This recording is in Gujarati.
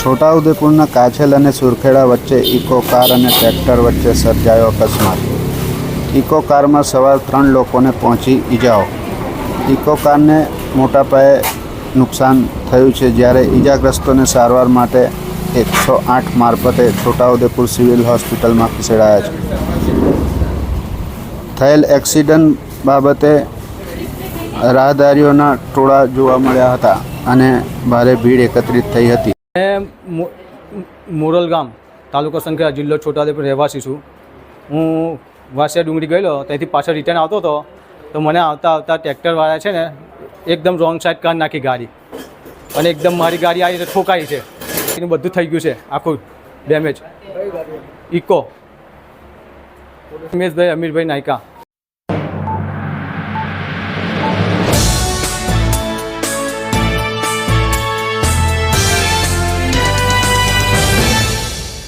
છોટાઉદેપુરના કાછેલ અને સુરખેડા વચ્ચે ઇકો કાર અને ટ્રેક્ટર વચ્ચે સર્જાયો અકસ્માત। ઇકો કારમાં સવાર 3 લોકોને પહોંચી ઈજાઓ। ઇકો કારને મોટા પાયે નુકસાન થયું છે, જ્યારે ઈજાગ્રસ્તોને સારવાર માટે 108 મારફતે છોટાઉદેપુર સિવિલ હોસ્પિટલમાં ખસેડાયા છે। થયેલ એક્સિડન્ટ બાબતે રાહદારીઓના ટોળા જોવા મળ્યા હતા અને ભારે ભીડ એકત્રિત થઈ હતી। મોરલ ગામ તાલુકો સંખેડા જિલ્લો છોટાઉદેપુર રહેવાસી છું। હું વાસિયા ડુંગળી ગયેલો, ત્યાંથી પાછળ રિટર્ન આવતો હતો તો મને આવતા ટ્રેક્ટરવાળા છે ને એકદમ રોંગ સાઈડ કાર નાખી ગાડી, અને એકદમ મારી ગાડી આવી રીતે ઠોકાઈ છે। એનું બધું થઈ ગયું છે, આખું ડેમેજ। ઇકો રમેશભાઈ અમીરભાઈ નાયકા।